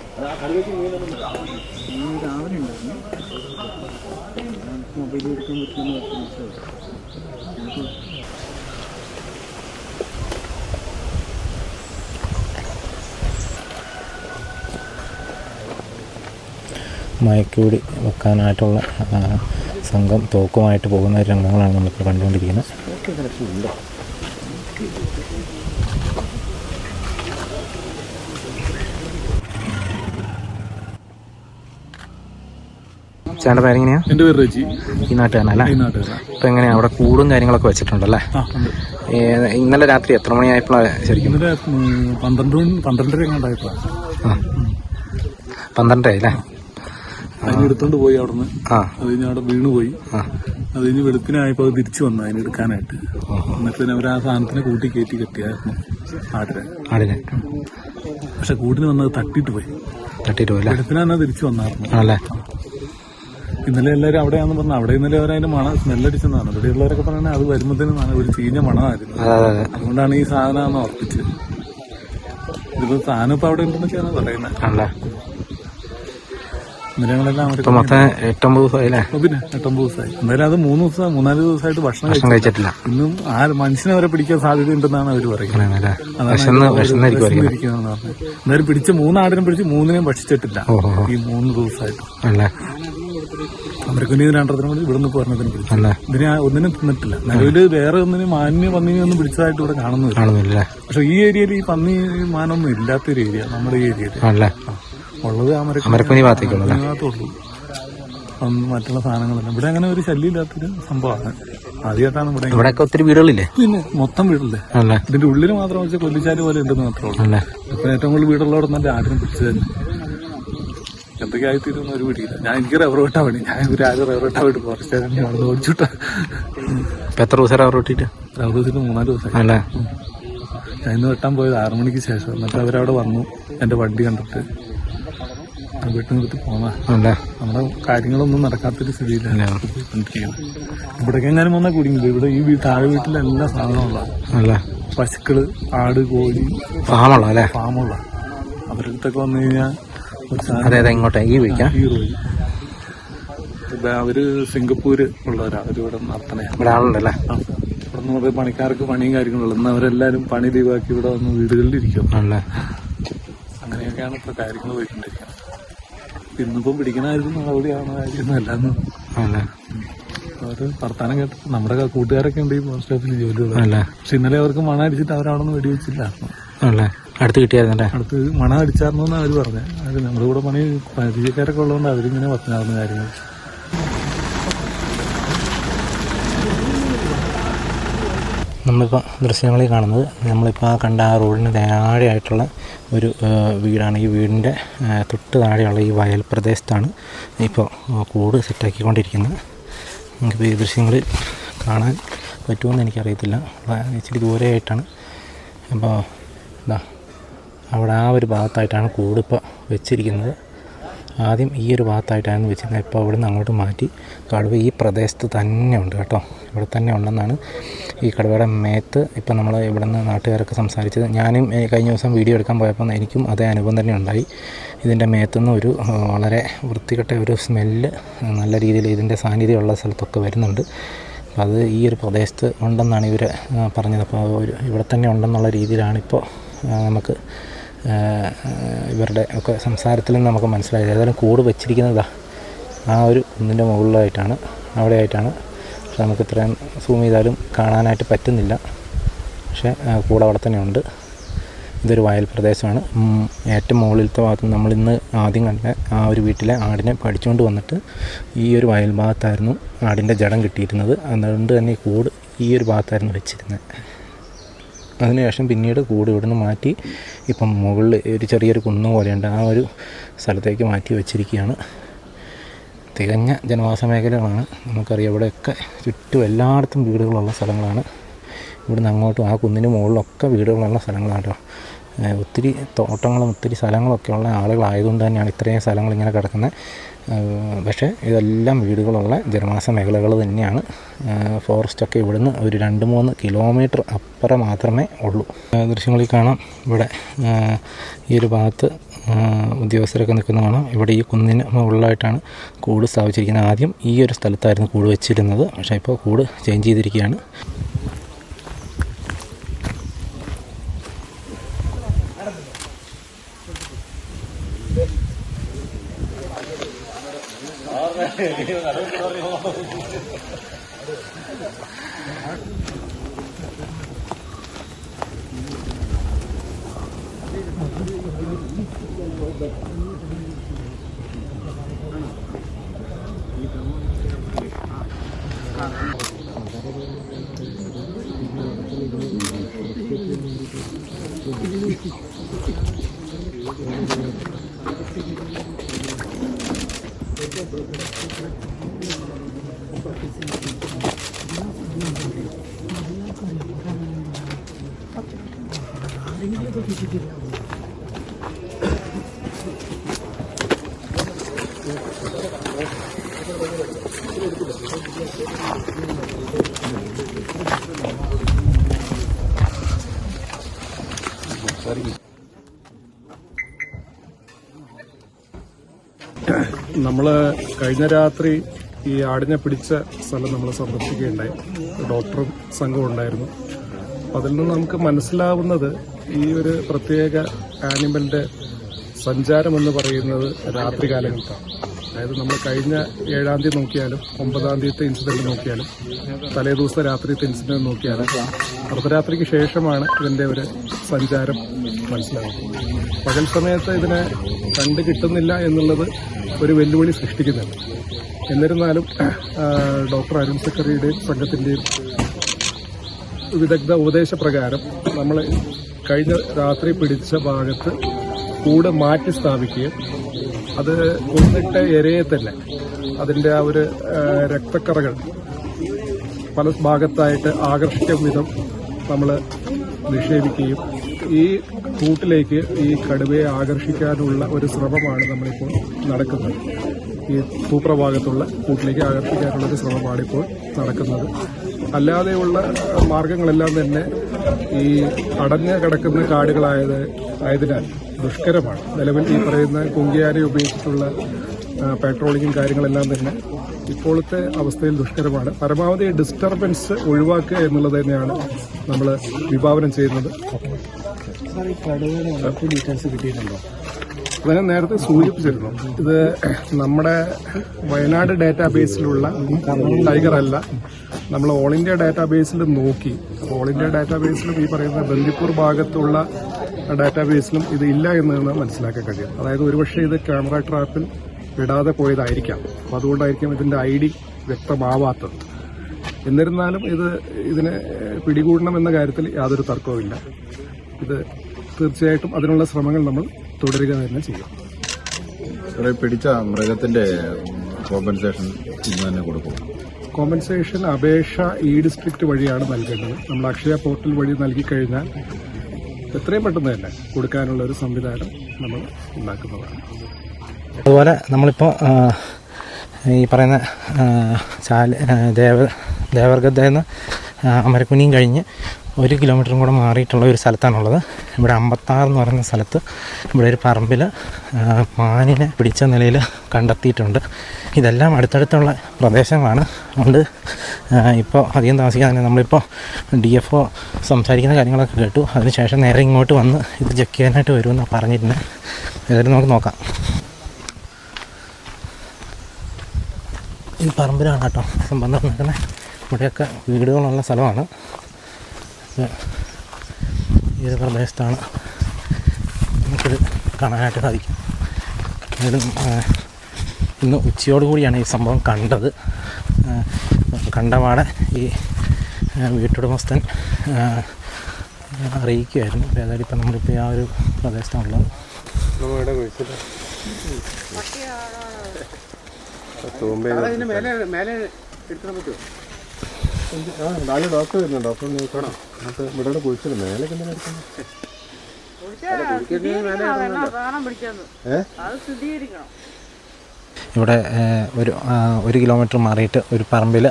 മയക്കുകൂടി വെക്കാനായിട്ടുള്ള സംഘം തോക്കുമായിട്ട് പോകുന്ന രംഗങ്ങളാണ് നമ്മളിപ്പോൾ കണ്ടുകൊണ്ടിരിക്കുന്നത്. ചേട്ടൻ്റെ പേരെങ്ങനെയാണ്? എൻ്റെ പേര് റജി. ഈ നാട്ടുകാരനല്ലേ? ഇപ്പം എങ്ങനെയാണ് അവിടെ കൂടും കാര്യങ്ങളൊക്കെ വെച്ചിട്ടുണ്ടല്ലേ? ഇന്നലെ രാത്രി എത്ര മണിയായപ്പോഴാണ് ശരിക്കും? ഇന്നലെ 12:30 ഉണ്ടായപ്പോഴാണ്. 12:30 അല്ലേ? അതിനെടുത്തോണ്ട് പോയി അവിടുന്ന്. അത് കഴിഞ്ഞ് അവിടെ വീണുപോയി. അത് കഴിഞ്ഞ് വെളുപ്പിനായപ്പോൾ അത് തിരിച്ചു വന്നു അതിനെടുക്കാനായിട്ട്. എന്നിട്ട് അവർ ആ സാധനത്തിനെ കൂട്ടി കയറ്റി കെട്ടിയായിരുന്നു ആടിനെ. പക്ഷെ കൂട്ടിന് വന്നത് തട്ടിയിട്ട് പോയി. വെളുപ്പിനാണ് തിരിച്ചു വന്നായിരുന്നു. ഇന്നലെ എല്ലാവരും അവിടെയാണെന്ന് പറഞ്ഞു. അവിടെ ഇന്നലെ അവരതിന്റെ മണം സ്മെല്ലടിച്ചെന്നാണ്. ഇവിടെയുള്ളവരൊക്കെ പറയുന്നത് അത് വരുമ്പോഴത്തേനും ഒരു ചീഞ്ഞ മണമായിരുന്നു. അതുകൊണ്ടാണ് ഈ സാധനം ഉറപ്പിച്ചത്. ഇതിപ്പോ സാധനം ഇപ്പൊ അവിടെ ഉണ്ടെന്നൊക്കെയാണ് പറയുന്നത്. മൃഗങ്ങളെല്ലാം മൊത്തം 8-9 ദിവസമായില്ലേ? പിന്നെ 8-9 ദിവസമായി. എന്തായാലും അത് 3-4 ദിവസമായിട്ട് ഭക്ഷണം കഴിച്ചിട്ടില്ല. ഇന്നും മനുഷ്യനെ വരെ പിടിക്കാൻ സാധ്യതയുണ്ടെന്നാണ് അവർ പറയുന്നത്. എന്തായാലും പിടിച്ച 3 ആടിനും പിടിച്ച് 3-നെയും ഭക്ഷിച്ചിട്ടില്ല ഈ 3 ദിവസമായിട്ട്. അമരക്കുനി 2-ത്തിനും കൂടി ഇവിടുന്ന് പറഞ്ഞതിന് പിടിച്ചു. ഇതിനെ ഒന്നിനും തിന്നിട്ടില്ല. നിലവില് വേറെ ഒന്നിനും മാനിനെ പന്നിനെയൊന്നും പിടിച്ചതായിട്ട് ഇവിടെ കാണുന്നില്ല. പക്ഷെ ഈ ഏരിയയിൽ ഈ പന്നി മാനൊന്നും ഇല്ലാത്തൊരു ഏരിയ നമ്മുടെ ഈ ഏരിയയിൽ ഉള്ളത് അമരക്കുനി ഭാഗത്തുള്ളൂ. മറ്റുള്ള സാധനങ്ങളെല്ലാം ഇവിടെ അങ്ങനെ ഒരു ശല്യം ഇല്ലാത്തൊരു സംഭവമാണ്. ആദ്യമായിട്ടാണ് ഇവിടെ ഒത്തിരി വീടുകളില്ലേ? പിന്നെ മൊത്തം വീടല്ലേ. ഇതിന്റെ ഉള്ളിൽ മാത്രം വെച്ചാൽ കൊല്ലിച്ചാല് പോലെ ഉണ്ടെന്ന് മാത്രമേ ഉള്ളൂ. ഇപ്പൊ ഏറ്റവും കൂടുതൽ വീടുള്ളവിടെ നല്ല ആടിനും പിടിച്ചത് തന്നെ. എന്തൊക്കെ ആയിത്തീരുന്ന ഒരു പിടിയില്ല. എനിക്ക് റബ്ബർ വെട്ടാൻ വേണ്ടി ആദ്യം റബ്ബർ വെട്ടാൻ വേണ്ടി കുറച്ച് ഓടിച്ചുട്ടാ. എത്ര ദിവസം റബ്ബർ വെട്ടിട്ട്? റബ്ബർ വെച്ചിട്ട് 3-4 ദിവസം. ഞാൻ ഇന്ന് വെട്ടാൻ പോയത് 6 മണിക്ക് ശേഷം. എന്നിട്ട് അവരവിടെ വന്നു. എന്റെ വണ്ടി കണ്ടിട്ട് വീട്ടിൽ നിർത്തി പോന്നാ. നമ്മുടെ കാര്യങ്ങളൊന്നും നടക്കാത്തൊരു സ്ഥിതിയിലാണ് പോയിക്കൊണ്ടിരിക്കുന്നത്. ഇവിടേക്ക് എങ്ങാനും വന്നാൽ കുടുങ്ങില്ല. ഇവിടെ ഈ താഴെ വീട്ടിലെ എല്ലാ സാധനമുള്ള പശുക്കള്, ആട്, കോഴി, ഫാമുള്ള അവരടുത്തൊക്കെ വന്നു കഴിഞ്ഞാൽ അവര് സിംഗപ്പൂര് ഉള്ളവരാ. അവരിവിടെ നടത്തണേ. ഇവിടെ നിന്ന് പണിക്കാർക്ക് പണിയും കാര്യങ്ങളുള്ളൂ. ഇന്ന് അവരെല്ലാരും പണി ലീവാക്കി ഇവിടെ വന്ന് വീടുകളിൽ ഇരിക്കും. അങ്ങനെയൊക്കെയാണ് ഇപ്പൊ കാര്യങ്ങൾ പോയിക്കൊണ്ടിരിക്കുന്നത്. ഇന്നിപ്പം പിടിക്കണമായിരുന്നു നടപടിയാണ് കാര്യമൊന്നും അല്ലാന്ന് അവര് വർത്താനം കേട്ട് നമ്മുടെ കൂട്ടുകാരൊക്കെ ഉണ്ട് ഈ പോസ്റ്റ് ഓഫീസിൽ ജോലിയുള്ള. പക്ഷെ ഇന്നലെ അവർക്ക് മണ അടിച്ചിട്ട് അവരവിടെ നിന്ന് വെടിവെച്ചില്ല. അടുത്ത് കിട്ടിയായിരുന്നല്ലേ? അടുത്ത് മണ അടിച്ചായിരുന്നു എന്നാണ് അവര് പറഞ്ഞത്. അത് നമ്മുടെ കൂടെ പണി പരിചയക്കാരൊക്കെ ഉള്ളതുകൊണ്ട് അവരിങ്ങനെ പറഞ്ഞായിരുന്നു കാര്യങ്ങൾ. നമ്മളിപ്പോൾ ദൃശ്യങ്ങളിൽ കാണുന്നത് നമ്മളിപ്പോൾ കണ്ട ആ റോഡിന് താഴെയായിട്ടുള്ള ഒരു വീടാണ്. ഈ വീടിൻ്റെ തൊട്ട് താഴെയുള്ള ഈ വയൽ പ്രദേശത്താണ് ഇപ്പോൾ കൂട് സെറ്റാക്കിക്കൊണ്ടിരിക്കുന്നത്. നമുക്കിപ്പോൾ ഈ ദൃശ്യങ്ങളിൽ കാണാൻ പറ്റുമെന്ന് എനിക്കറിയത്തില്ല. ഇച്ചിരി ദൂരെയായിട്ടാണ്. അപ്പോൾ ഇതാ അവിടെ ആ ഒരു ഭാഗത്തായിട്ടാണ് കൂട് ഇപ്പോൾ വെച്ചിരിക്കുന്നത്. ആദ്യം ഈ ഒരു ഭാഗത്തായിട്ടായിരുന്നു വെച്ചിരുന്നത്. ഇപ്പോൾ അവിടെ നിന്ന് അങ്ങോട്ട് മാറ്റി കടുവ ഈ പ്രദേശത്ത് തന്നെ ഉണ്ട് കേട്ടോ, ഇവിടെ തന്നെ ഉണ്ടെന്നാണ് ഈ കടുവയുടെ മേത്ത് ഇപ്പം നമ്മൾ ഇവിടെ നിന്ന് നാട്ടുകാരൊക്കെ സംസാരിച്ചത്. ഞാനും കഴിഞ്ഞ ദിവസം വീഡിയോ എടുക്കാൻ പോയപ്പോൾ എനിക്കും അതേ അനുഭവം തന്നെ ഉണ്ടായി. ഇതിൻ്റെ മേത്തുനിന്ന് ഒരു വളരെ വൃത്തികെട്ട ഒരു സ്മെല്ല് നല്ല രീതിയിൽ ഇതിൻ്റെ സാന്നിധ്യമുള്ള സ്ഥലത്തൊക്കെ വരുന്നുണ്ട്. അപ്പോൾ അത് ഈ ഒരു പ്രദേശത്ത് ഉണ്ടെന്നാണ് ഇവർ പറഞ്ഞത്. അപ്പോൾ ഇവിടെ തന്നെ ഉണ്ടെന്നുള്ള രീതിയിലാണിപ്പോൾ നമുക്ക് ഇവരുടെ ഒക്കെ സംസാരത്തിൽ നിന്ന് നമുക്ക് മനസ്സിലായത്. ഏതായാലും കൂട് വെച്ചിരിക്കുന്നതാ ആ ഒരു കുന്നിൻ്റെ മുകളിലായിട്ടാണ്, അവിടെയായിട്ടാണ്. പക്ഷെ നമുക്ക് ഇത്രയും സൂം ചെയ്താലും കാണാനായിട്ട് പറ്റുന്നില്ല. പക്ഷേ കൂട് അവിടെ തന്നെ ഉണ്ട്. ഇതൊരു വയൽ പ്രദേശമാണ്. ഏറ്റവും മുകളിലത്തെ ഭാഗത്ത് നമ്മളിന്ന് ആദ്യം കണ്ട ആ ഒരു വീട്ടിലെ ആടിനെ പഠിച്ചുകൊണ്ട് വന്നിട്ട് ഈ ഒരു വയൽ ഭാഗത്തായിരുന്നു ആടിൻ്റെ ജഡം കിട്ടിയിരുന്നത്. അതുകൊണ്ട് തന്നെ ഈ കൂട് ഈ ഒരു ഭാഗത്തായിരുന്നു വെച്ചിരുന്നത്. അതിനുശേഷം പിന്നീട് കൂട് ഇവിടുന്ന് മാറ്റി ഇപ്പം മുകളിൽ ഒരു ചെറിയൊരു കുന്ന് പോലെയുണ്ട്, ആ ഒരു സ്ഥലത്തേക്ക് മാറ്റി വെച്ചിരിക്കുകയാണ്. തികഞ്ഞ ജനവാസ മേഖലകളാണ്. നമുക്കറിയാം ഇവിടെയൊക്കെ ചുറ്റും എല്ലായിടത്തും വീടുകളുള്ള സ്ഥലങ്ങളാണ്. ഇവിടുന്ന് അങ്ങോട്ടും ആ കുന്നിന് മുകളിലൊക്കെ വീടുകളുള്ള സ്ഥലങ്ങളാണ് കേട്ടോ. ഒത്തിരി തോട്ടങ്ങളും ഒത്തിരി സ്ഥലങ്ങളൊക്കെ ഉള്ള ആളുകളായതുകൊണ്ട് തന്നെയാണ് ഇത്രയും സ്ഥലങ്ങൾ ഇങ്ങനെ കിടക്കുന്നത്. പക്ഷേ ഇതെല്ലാം വീടുകളുള്ള ജനവാസ മേഖലകൾ തന്നെയാണ്. ഫോറസ്റ്റൊക്കെ ഇവിടുന്ന് ഒരു 2-3 കിലോമീറ്റർ അപ്പുറം മാത്രമേ ഉള്ളൂ. ദൃശ്യങ്ങളിൽ കാണാം ഇവിടെ ഈ ഒരു ഭാഗത്ത് ഉദ്യോഗസ്ഥരൊക്കെ നിൽക്കുന്ന കാണാം. ഇവിടെ ഈ കുന്നിന് മുകളിലായിട്ടാണ് കൂട് സ്ഥാപിച്ചിരിക്കുന്നത്. ആദ്യം ഈ ഒരു സ്ഥലത്തായിരുന്നു കൂട് വെച്ചിരുന്നത്, പക്ഷേ ഇപ്പോൾ കൂട് ചേഞ്ച് ചെയ്തിരിക്കുകയാണ്. നമ്മൾ കഴിഞ്ഞ രാത്രി ഈ ആടിനെ പിടിച്ച സ്ഥലം നമ്മൾ സന്ദർശിക്കുകയുണ്ടായി. ഡോക്ടറും സംഘവും ഉണ്ടായിരുന്നു. അപ്പം അതിൽ നിന്ന് നമുക്ക് മനസ്സിലാവുന്നത് ഈ ഒരു പ്രത്യേക ആനിമലിന്റെ സഞ്ചാരം എന്ന് പറയുന്നത് രാത്രി കാലങ്ങളിലാണ്. അതായത് നമ്മൾ കഴിഞ്ഞ 7-ാം തീയതി നോക്കിയാലും 9-ാം തീയതിത്തെ ഇൻസിഡന്റ് നോക്കിയാലും തലേദിവസത്തെ രാത്രിത്തെ ഇൻസിഡന്റ് നോക്കിയാലും അർദ്ധരാത്രിക്ക് ശേഷമാണ് ഇതിന്റെ ഒരു സഞ്ചാരം മനസ്സിലാവുന്നത്. പകൽ സമയത്ത് ഇതിനെ കണ്ടു കിട്ടുന്നില്ല എന്നുള്ളത് ഒരു വെല്ലുവിളി സൃഷ്ടിക്കുന്നുണ്ട്. എന്നിരുന്നാലും ഡോക്ടർ അരുൺ സക്കറിയുടെയും സംഘത്തിന്റെയും വിദഗ്ധ ഉപദേശപ്രകാരം നമ്മൾ കഴിഞ്ഞ രാത്രി പിടിച്ച ഭാഗത്ത് കൂട് മാറ്റി സ്ഥാപിക്കുകയും അത് കൊന്നിട്ട ഇരയെ തന്നെ അതിന്റെ ആ ഒരു രക്തക്കറകൾ പല ഭാഗത്തായിട്ട് ആകർഷിക്കും വിധം നമ്മൾ നിക്ഷേപിക്കുകയും ഈ കൂട്ടിലേക്ക് ഈ കടുവയെ ആകർഷിക്കാനുള്ള ഒരു ശ്രമമാണ് നമ്മളിപ്പോൾ നടക്കുന്നത്. ഈ ഭൂപ്രഭാഗത്തുള്ള കൂട്ടിലേക്ക് ആകർഷിക്കാനുള്ള ഒരു ശ്രമമാണ് ഇപ്പോൾ നടക്കുന്നത്. അല്ലാതെയുള്ള മാർഗങ്ങളെല്ലാം തന്നെ ഈ അടഞ്ഞു കിടക്കുന്ന കാടുകളായതിനാൽ ദുഷ്കരമാണ്. നിലവിൽ ഈ പറയുന്ന കുങ്കിയാരി ഉപയോഗിച്ചിട്ടുള്ള പെട്രോളിങ്ങും കാര്യങ്ങളെല്ലാം തന്നെ ഇപ്പോഴത്തെ അവസ്ഥയിൽ ദുഷ്കരമാണ്. പരമാവധി ഡിസ്റ്റർബൻസ് ഒഴിവാക്കുക എന്നുള്ളത് തന്നെയാണ് നമ്മൾ വിഭാവനം ചെയ്യുന്നത്. അതിനെ നേരത്തെ സൂചിപ്പിച്ചിരുന്നു. ഇത് നമ്മുടെ വയനാട് ഡാറ്റാബേസിലുള്ള ടൈഗർ അല്ല. നമ്മൾ ഓൾ ഇന്ത്യ ഡാറ്റാബേസിൽ നോക്കി. ഓൾ ഇന്ത്യ ഡാറ്റാബേസിലും ഈ പറയുന്ന ബന്ദിപ്പൂർ ഭാഗത്തുള്ള ഡാറ്റാബേസിലും ഇത് ഇല്ല എന്ന് മനസ്സിലാക്കാൻ കഴിയും. അതായത് ഒരുപക്ഷെ ഇത് ക്യാമറ ട്രാപ്പിൽ ഇടാതെ പോയതായിരിക്കാം. അപ്പോൾ അതുകൊണ്ടായിരിക്കും ഇതിന്റെ ID വ്യക്തമാവാത്തത്. എന്നിരുന്നാലും ഇതിനെ പിടികൂടണമെന്ന കാര്യത്തിൽ യാതൊരു തർക്കവുമില്ല. ഇത് തീർച്ചയായിട്ടും അതിനുള്ള ശ്രമങ്ങൾ നമ്മൾ തുടരുക തന്നെ ചെയ്യും. പിടിച്ച മൃഗത്തിന്റെ കോമ്പൻസേഷൻ ഇന്ന് തന്നെ കൊടുക്കും. കോമ്പൻസേഷൻ അപേക്ഷ ഡിസ്ട്രിക്ട് വഴിയാണ് നൽകേണ്ടത്. നമ്മൾ അക്ഷയ പോർട്ടൽ വഴി നൽകിക്കഴിഞ്ഞാൽ എത്രയും പെട്ടെന്ന് തന്നെ കൊടുക്കാനുള്ള ഒരു സംവിധാനം നമ്മൾ ഉണ്ടാക്കുന്നതാണ്. അതുപോലെ നമ്മളിപ്പോൾ ഈ പറയുന്ന ദേവർഗദ്ദയിൽ നിന്ന് അമരക്കുനിയും കഴിഞ്ഞ് 1 കിലോമീറ്ററും കൂടെ മാറിയിട്ടുള്ള ഒരു സ്ഥലത്താണുള്ളത്. ഇവിടെ 56 എന്ന് പറയുന്ന സ്ഥലത്ത് ഇവിടെ ഒരു പറമ്പിൽ മാനിനെ പിടിച്ച നിലയിൽ കണ്ടെത്തിയിട്ടുണ്ട്. ഇതെല്ലാം അടുത്തടുത്തുള്ള പ്രദേശങ്ങളാണ്. അതുകൊണ്ട് ഇപ്പോൾ അധികം താമസിക്കാതെ തന്നെ നമ്മളിപ്പോൾ DFO സംസാരിക്കുന്ന കാര്യങ്ങളൊക്കെ കേട്ടു. അതിനുശേഷം നേരെ ഇങ്ങോട്ട് വന്ന് ഇത് ചെക്ക് ചെയ്യാനായിട്ട് വരുമെന്നാണ് പറഞ്ഞിരുന്നത്. ഏതായാലും നമുക്ക് നോക്കാം. ഈ പറമ്പിലാണ് കേട്ടോ സംഭവം നടക്കുന്നത്. ഇവിടെയൊക്കെ വീടുകളുള്ള സ്ഥലമാണ്. ഈ ഒരു പ്രദേശത്താണ് നമുക്കിത് കാണാനായിട്ട് സാധിക്കും. ഇന്ന് ഉച്ചയോടുകൂടിയാണ് ഈ സംഭവം കണ്ടത്. കണ്ടപാടെ ഈ വീട്ടുടമസ്ഥൻ അറിയിക്കുമായിരുന്നു. ഏതായാലും ഇപ്പം നമ്മളിപ്പോൾ ആ ഒരു പ്രദേശത്താണുള്ളത്. ഡോക്ടർ വരുന്നുണ്ട്. ഡോക്ടർ നോക്കണം. ഇവിടെ കുഴിച്ചിട്ട് മേലെ ഇവിടെ 1 കിലോമീറ്റർ മാറിയിട്ട് ഒരു പറമ്പിൽ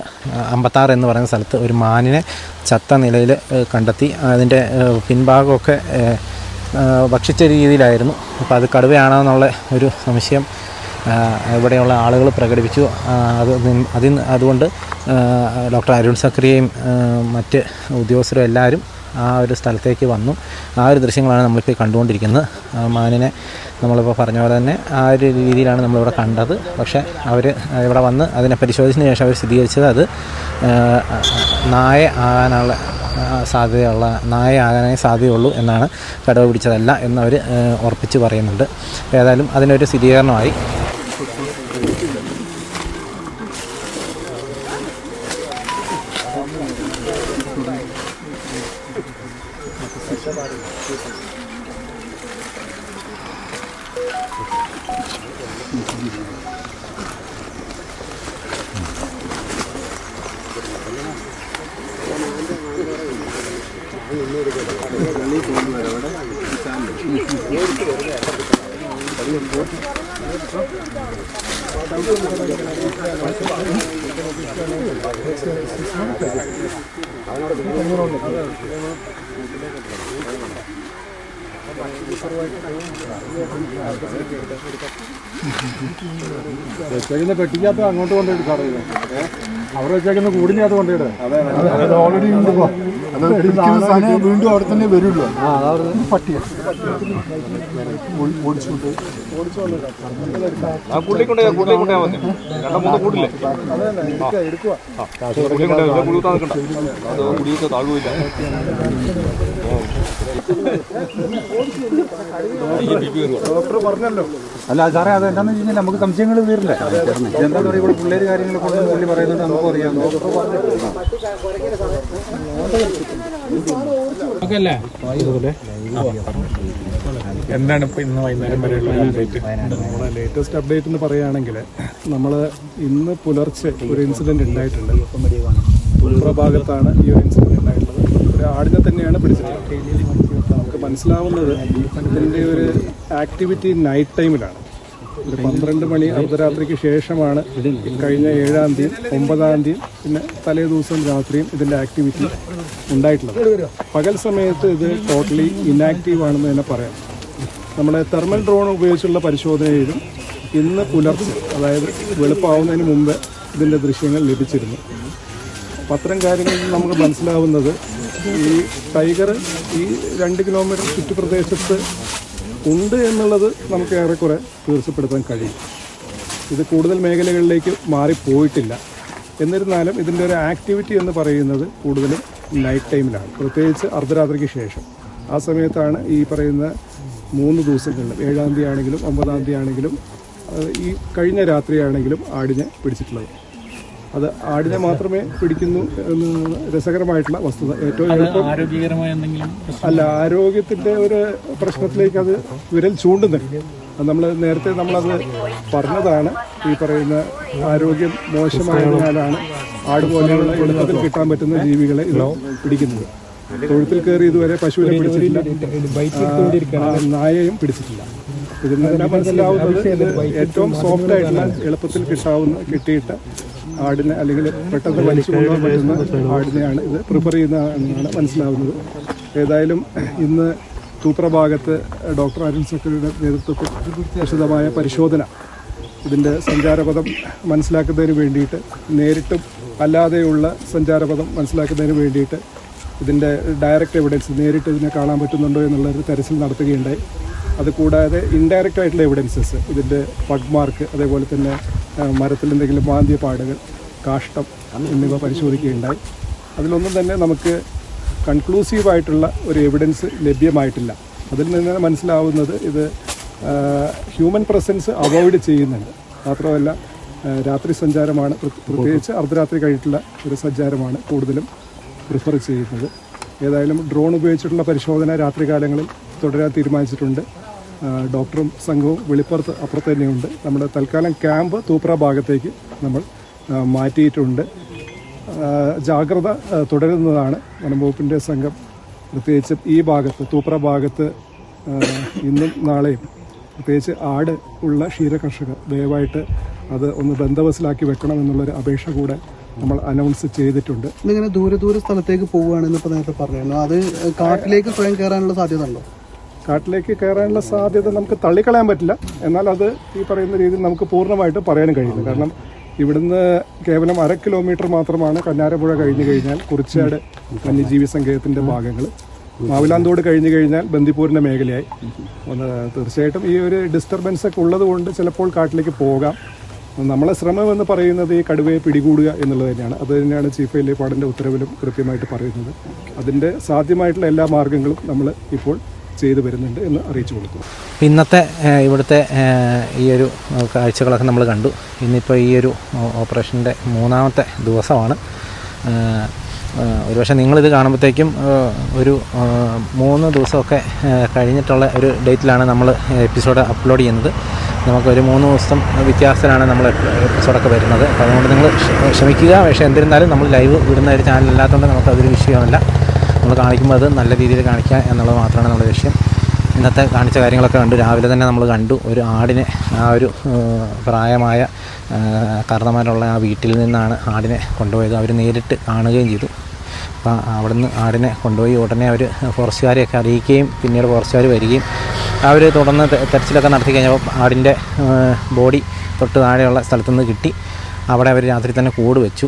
56 എന്ന് പറയുന്ന സ്ഥലത്ത് ഒരു മാനിനെ ചത്ത നിലയിൽ കണ്ടെത്തി. അതിൻ്റെ പിൻഭാഗമൊക്കെ ഭക്ഷിച്ച രീതിയിലായിരുന്നു. അപ്പോൾ അത് കടുവയാണെന്നുള്ള ഒരു സംശയം ഇവിടെയുള്ള ആളുകൾ പ്രകടിപ്പിച്ചു. അതുകൊണ്ട് ഡോക്ടർ അരുൺ സക്രിയയും മറ്റ് ഉദ്യോഗസ്ഥരും എല്ലാവരും ആ ഒരു സ്ഥലത്തേക്ക് വന്നു. ആ ഒരു ദൃശ്യങ്ങളാണ് നമ്മളിപ്പോൾ കണ്ടുകൊണ്ടിരിക്കുന്നത്. മാനിനെ നമ്മളിപ്പോൾ പറഞ്ഞ പോലെ തന്നെ ആ ഒരു രീതിയിലാണ് നമ്മളിവിടെ കണ്ടത്. പക്ഷേ അവർ ഇവിടെ വന്ന് അതിനെ പരിശോധിച്ചതിന് ശേഷം അവർ സ്ഥിരീകരിച്ചത് അത് നായ ആകാനുള്ള നായ സാധ്യതയുള്ളൂ എന്നാണ്. കടുവ പിടിച്ചതല്ല എന്നവർ ഉറപ്പിച്ച് പറയുന്നുണ്ട്. ഏതായാലും അതിനൊരു സ്ഥിരീകരണമായി. വെച്ചേക്കുന്ന പെട്ടിക്കകത്ത് അങ്ങോട്ട് കൊണ്ടുപോയിട്ട് സാറേ അവിടെ വെച്ചേക്കുന്ന കൂടിനകത്ത് കൊണ്ടുപോയിട്ട് ഓൾറെഡി വീണ്ടും അവിടെ തന്നെ വരുമല്ലോ. പട്ടിയ ഓടിച്ചോണ്ട് ഡോക്ടർ പറഞ്ഞല്ലോ. അല്ല സാറേ, അത് എന്താണെന്ന് വെച്ച് കഴിഞ്ഞാൽ നമുക്ക് സംശയങ്ങൾ തീരില്ല. എന്താ പറയുക, ഇവിടെ പിള്ളേർ കാര്യങ്ങൾ കൊണ്ട് പുള്ളി പറയുന്നുണ്ട്, നമുക്കും അറിയാം. എന്താണ് ഇപ്പോൾ ഇന്ന് വൈകുന്നേരം വരെയുള്ള നമ്മുടെ ലേറ്റസ്റ്റ് അപ്ഡേറ്റ് എന്ന് പറയുകയാണെങ്കിൽ നമ്മൾ ഇന്ന് പുലർച്ചെ ഒരു ഇൻസിഡൻറ്റ് ഉണ്ടായിട്ടുണ്ട്. പുൽപ്ര ഭാഗത്താണ് ഈ ഒരു ഇൻസിഡൻറ്റ് ഉണ്ടായിട്ടുള്ളത്. ഒരു ആടിനെ തന്നെയാണ് പിടിച്ചിട്ടുള്ളത്. നമുക്ക് മനസ്സിലാവുന്നത് ഇതിൻ്റെ ഒരു ആക്ടിവിറ്റി നൈറ്റ് ടൈമിലാണ്. ഒരു 12 മണി അർദ്ധരാത്രിക്ക് ശേഷമാണ് കഴിഞ്ഞ 7-ാം തീയതി 9-ാം തീയതി പിന്നെ തലേ ദിവസം രാത്രിയും ഇതിൻ്റെ ആക്ടിവിറ്റി ഉണ്ടായിട്ടുള്ളത്. പകൽ സമയത്ത് ഇത് ടോട്ടലി ഇനാക്റ്റീവ് ആണെന്ന് തന്നെ പറയാം. നമ്മുടെ തെർമൽ ഡ്രോൺ ഉപയോഗിച്ചുള്ള പരിശോധനയിലും ഇന്ന് പുലർച്ചെ, അതായത് വെളുപ്പാവുന്നതിന് മുമ്പ് ഇതിൻ്റെ ദൃശ്യങ്ങൾ ലഭിച്ചിരുന്നു. അപ്പം അത്തരം കാര്യങ്ങളിൽ നമുക്ക് മനസ്സിലാവുന്നത് ഈ ടൈഗർ ഈ 2 കിലോമീറ്റർ ചുറ്റുപ്രദേശത്ത് ഉണ്ട് എന്നുള്ളത് നമുക്ക് ഏറെക്കുറെ തീർച്ചപ്പെടുത്താൻ കഴിയും. ഇത് കൂടുതൽ മേഖലകളിലേക്ക് മാറിപ്പോയിട്ടില്ല. എന്നിരുന്നാലും ഇതിൻ്റെ ഒരു ആക്ടിവിറ്റി എന്ന് പറയുന്നത് കൂടുതലും നൈറ്റ് ടൈമിലാണ്, പ്രത്യേകിച്ച് അർദ്ധരാത്രിക്ക് ശേഷം. ആ സമയത്താണ് ഈ പറയുന്ന 3 ദിവസങ്ങളിൽ 7-ാം തീയതി ആണെങ്കിലും 9-ാം തീയതി ആണെങ്കിലും ഈ കഴിഞ്ഞ രാത്രിയാണെങ്കിലും ആടിനെ പിടിച്ചിട്ടുള്ളത്. അത് ആടിനെ മാത്രമേ പിടിക്കുന്നു എന്ന് രസകരമായിട്ടുള്ള വസ്തുത. ഏറ്റവും ആരോഗ്യകരമായ എന്തെങ്കിലും അല്ല, ആരോഗ്യത്തിൻ്റെ ഒരു പ്രശ്നത്തിലേക്ക് അത് വിരൽ ചൂണ്ടുന്നുണ്ട്. നമ്മൾ നേരത്തെ നമ്മളത് പറഞ്ഞതാണ്. ഈ പറയുന്ന ആരോഗ്യം മോശമായതിനാലാണ് ആട് പോലെയുള്ള എളുപ്പത്തിൽ കിട്ടാൻ പറ്റുന്ന ജീവികളെ ഇത് പിടിക്കുന്നത്. തൊഴുത്തിൽ കയറി ഇതുവരെ പശുവിനെ പിടിച്ചിട്ടില്ല, നായയും പിടിച്ചിട്ടില്ല. ഇതിൽ നിന്ന് മനസ്സിലാവുന്നത് ഇത് ഏറ്റവും സോഫ്റ്റ് ആയിട്ടുള്ള എളുപ്പത്തിൽ കിട്ടിയിട്ട് ആടിനെ അല്ലെങ്കിൽ പെട്ടെന്ന് വലിച്ചു കൊണ്ടുപോകാൻ പറ്റുന്ന ആടിനെയാണ് ഇത് പ്രിഫർ ചെയ്യുന്നത് എന്നാണ് മനസ്സിലാവുന്നത്. ഏതായാലും ഇന്ന് തൂപ്ര ഭാഗത്ത് ഡോക്ടർ അരുൺ സെക്രട്ടറിയുടെ നേതൃത്വത്തിൽ വിശദമായ പരിശോധന ഇതിൻ്റെ സഞ്ചാരപഥം മനസ്സിലാക്കുന്നതിന് വേണ്ടിയിട്ട്, നേരിട്ടും അല്ലാതെയുള്ള സഞ്ചാരപഥം മനസ്സിലാക്കുന്നതിന് വേണ്ടിയിട്ട് ഇതിൻ്റെ ഡയറക്റ്റ് എവിഡൻസ് നേരിട്ട് ഇതിനെ കാണാൻ പറ്റുന്നുണ്ടോ എന്നുള്ളൊരു തെരച്ചിൽ നടത്തുകയുണ്ടായി. അതുകൂടാതെ ഇൻഡയറക്റ്റ് ആയിട്ടുള്ള എവിഡൻസസ്, ഇതിൻ്റെ പഗ് മാർക്ക്, അതേപോലെ തന്നെ മരത്തിൽ എന്തെങ്കിലും മാന്തിയ പാടുകൾ, കാഷ്ടം എന്നിവ പരിശോധിക്കുകയുണ്ടായി. അതിലൊന്നും തന്നെ നമുക്ക് കൺക്ലൂസീവായിട്ടുള്ള ഒരു എവിഡൻസ് ലഭ്യമായിട്ടില്ല. അതിൽ നിന്ന് മനസ്സിലാവുന്നത് ഇത് ഹ്യൂമൻ പ്രസൻസ് അവോയ്ഡ് ചെയ്യുന്നുണ്ട്. മാത്രമല്ല രാത്രി സഞ്ചാരമാണ്, പ്രത്യേകിച്ച് അർദ്ധരാത്രി കഴിഞ്ഞിട്ടുള്ള ഒരു സഞ്ചാരമാണ് കൂടുതലും പ്രിഫർ ചെയ്യുന്നത്. ഏതായാലും ഡ്രോൺ ഉപയോഗിച്ചിട്ടുള്ള പരിശോധന രാത്രികാലങ്ങളിൽ തുടരാൻ തീരുമാനിച്ചിട്ടുണ്ട്. ഡോക്ടറും സംഘവും വെളിപ്പുറത്ത് അപ്പുറത്ത് തന്നെയുണ്ട്. നമ്മുടെ തൽക്കാലം ക്യാമ്പ് തൂപ്ര ഭാഗത്തേക്ക് നമ്മൾ മാറ്റിയിട്ടുണ്ട്. ജാഗ്രത തുടരുന്നതാണ്. വനംവകുപ്പിൻ്റെ സംഘം പ്രത്യേകിച്ച് ഈ ഭാഗത്ത് തൂപ്ര ഭാഗത്ത് ഇന്നും നാളെയും പ്രത്യേകിച്ച് ആട് ഉള്ള ക്ഷീരകർഷകർ ദയവായിട്ട് അത് ഒന്ന് ബന്ദോബസ്തിലാക്കി വെക്കണം എന്നുള്ളൊരു അപേക്ഷ കൂടെ നമ്മൾ അനൗൺസ് ചെയ്തിട്ടുണ്ട്. ഇതിങ്ങനെ ദൂരെ സ്ഥലത്തേക്ക് പോവുകയാണെന്ന് ഇപ്പോൾ നേരത്തെ പറഞ്ഞു, അത് കാട്ടിലേക്ക് സ്വയം കയറാനുള്ള സാധ്യത ഉണ്ടോ? കാട്ടിലേക്ക് കയറാനുള്ള സാധ്യത നമുക്ക് തള്ളിക്കളയാൻ പറ്റില്ല. എന്നാൽ അത് ഈ പറയുന്ന രീതിയിൽ നമുക്ക് പൂർണ്ണമായിട്ട് പറയാനും കഴിയില്ല. കാരണം ഇവിടുന്ന് കേവലം 1/2 കിലോമീറ്റർ മാത്രമാണ് കന്നാരപ്പുഴ കഴിഞ്ഞു കഴിഞ്ഞാൽ കുറിച്യാട് വന്യജീവി സങ്കേതത്തിൻ്റെ ഭാഗങ്ങൾ. മാവിലാന്തോട് കഴിഞ്ഞു കഴിഞ്ഞാൽ ബന്ദിപ്പൂരിൻ്റെ മേഖലയായി. തീർച്ചയായിട്ടും ഈ ഒരു ഡിസ്റ്റർബൻസ് ഒക്കെ ഉള്ളത് കൊണ്ട് ചിലപ്പോൾ കാട്ടിലേക്ക് പോകാം. നമ്മളെ ശ്രമം എന്ന് പറയുന്നത് ഈ കടുവയെ പിടികൂടുക എന്നുള്ളത് തന്നെയാണ്. അത് തന്നെയാണ് ചീഫ് വൈൽഡ് ലൈഫ് വാർഡൻ്റെ ഉത്തരവിലും കൃത്യമായിട്ട് പറയുന്നത്. അതിൻ്റെ സാധ്യമായിട്ടുള്ള എല്ലാ മാർഗ്ഗങ്ങളും നമ്മൾ ഇപ്പോൾ ചെയ്തു വരുന്നുണ്ട് എന്ന് അറിയിച്ചു കൊടുക്കും. ഇന്നത്തെ ഇവിടുത്തെ ഈ ഒരു കാഴ്ചകളൊക്കെ നമ്മൾ കണ്ടു. ഇന്നിപ്പോൾ ഈ ഒരു ഓപ്പറേഷൻ്റെ 3ാമത്തെ ദിവസമാണ്. ഒരുപക്ഷെ നിങ്ങളിത് കാണുമ്പോഴത്തേക്കും ഒരു 3 ദിവസമൊക്കെ കഴിഞ്ഞിട്ടുള്ള ഒരു ഡേറ്റിലാണ് നമ്മൾ എപ്പിസോഡ് അപ്ലോഡ് ചെയ്യുന്നത്. നമുക്കൊരു 3 ദിവസം വ്യത്യാസത്തിലാണ് നമ്മൾ എപ്പിസോഡൊക്കെ വരുന്നത്. അപ്പോൾ അതുകൊണ്ട് നിങ്ങൾ ക്ഷമിക്കുക. പക്ഷേ എന്നിരുന്നാലും നമ്മൾ ലൈവ് വിടുന്ന ഒരു ചാനലല്ലാത്തതുകൊണ്ട് നമുക്കതൊരു വിഷയമല്ല. നമ്മൾ കാണിക്കുമ്പോൾ അത് നല്ല രീതിയിൽ കാണിക്കുക എന്നുള്ളത് മാത്രമാണ് നമ്മുടെ ലക്ഷ്യം. ഇന്നത്തെ കാണിച്ച കാര്യങ്ങളൊക്കെ കണ്ടു. രാവിലെ തന്നെ നമ്മൾ കണ്ടു ഒരു ആടിനെ, ആ ഒരു പ്രായമായ കാരണന്മാരുള്ള ആ വീട്ടിൽ നിന്നാണ് ആടിനെ കൊണ്ടുപോയത്. അവർ നേരിട്ട് കാണുകയും ചെയ്തു. അപ്പോൾ അവിടുന്ന് ആടിനെ കൊണ്ടുപോയി ഉടനെ അവർ ഫോറസ്റ്റുകാരെയൊക്കെ അറിയിക്കുകയും പിന്നീട് ഫോറസ്റ്റുകാർ വരികയും അവർ തുടർന്ന് തെരച്ചിലൊക്കെ നടത്തി കഴിഞ്ഞപ്പോൾ ആടിൻ്റെ ബോഡി തൊട്ട് താഴെയുള്ള സ്ഥലത്തുനിന്ന് കിട്ടി. അവിടെ അവർ രാത്രി തന്നെ കൂട് വെച്ചു.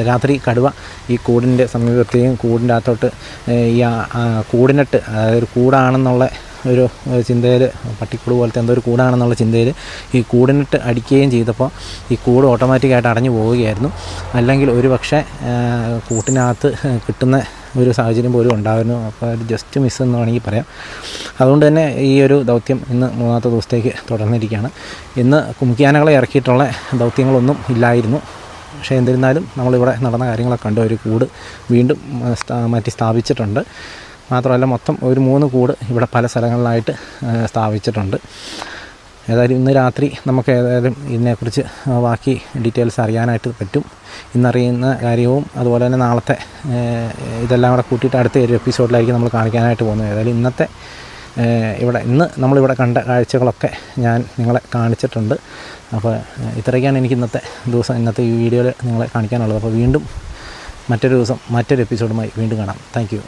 രാത്രി കടുവ ഈ കൂടിൻ്റെ സമീപത്തെയും കൂടിൻ്റെ അകത്തോട്ട് ഈ കൂടിനട്ട്, അതായത് ഒരു കൂടാണെന്നുള്ള ഒരു ചിന്തയിൽ, പട്ടിക്കൂട് പോലത്തെ എന്തോ ഒരു കൂടാണെന്നുള്ള ചിന്തയിൽ ഈ കൂടിനിട്ട് അടിക്കുകയും ചെയ്തപ്പോൾ ഈ കൂട് ഓട്ടോമാറ്റിക്കായിട്ട് അടഞ്ഞു പോവുകയായിരുന്നു. അല്ലെങ്കിൽ ഒരു പക്ഷേ കൂട്ടിനകത്ത് കിട്ടുന്ന ഒരു സാഹചര്യം പോലും ഉണ്ടായിരുന്നു. അപ്പോൾ ഒരു ജസ്റ്റ് മിസ് എന്ന് വേണമെങ്കിൽ പറയാം. അതുകൊണ്ട് തന്നെ ഈ ഒരു ദൗത്യം ഇന്ന് 3ാമത്തെ ദിവസത്തേക്ക് തുടർന്നിരിക്കുകയാണ്. ഇന്ന് കുമിക്കാനകളെ ഇറക്കിയിട്ടുള്ള ദൗത്യങ്ങളൊന്നും ഇല്ലായിരുന്നു. പക്ഷേ എന്നിരുന്നാലും നമ്മളിവിടെ നടന്ന കാര്യങ്ങളൊക്കെ കണ്ട് ഒരു കൂട് വീണ്ടും മാറ്റി സ്ഥാപിച്ചിട്ടുണ്ട്. മാത്രമല്ല മൊത്തം ഒരു 3 കൂട് ഇവിടെ പല സ്ഥലങ്ങളിലായിട്ട് സ്ഥാപിച്ചിട്ടുണ്ട്. ഏതായാലും ഇന്ന് രാത്രി നമുക്ക് ഏതായാലും ഇതിനെക്കുറിച്ച് ബാക്കി ഡീറ്റെയിൽസ് അറിയാനായിട്ട് പറ്റും. ഇന്നറിയുന്ന കാര്യവും അതുപോലെ തന്നെ നാളത്തെ ഇതെല്ലാം കൂടെ കൂട്ടിയിട്ട് അടുത്ത ഒരു എപ്പിസോഡിലായിരിക്കും നമ്മൾ കാണിക്കാനായിട്ട് പോകുന്നത്. ഏതായാലും ഇന്ന് നമ്മളിവിടെ കണ്ട കാഴ്ചകളൊക്കെ ഞാൻ നിങ്ങളെ കാണിച്ചിട്ടുണ്ട്. അപ്പോൾ ഇത്രയൊക്കെയാണ് എനിക്ക് ഇന്നത്തെ ഈ വീഡിയോയിൽ നിങ്ങളെ കാണിക്കാനുള്ളത്. അപ്പോൾ വീണ്ടും മറ്റൊരു ദിവസം മറ്റൊരു എപ്പിസോഡുമായി വീണ്ടും കാണാം. Thank you.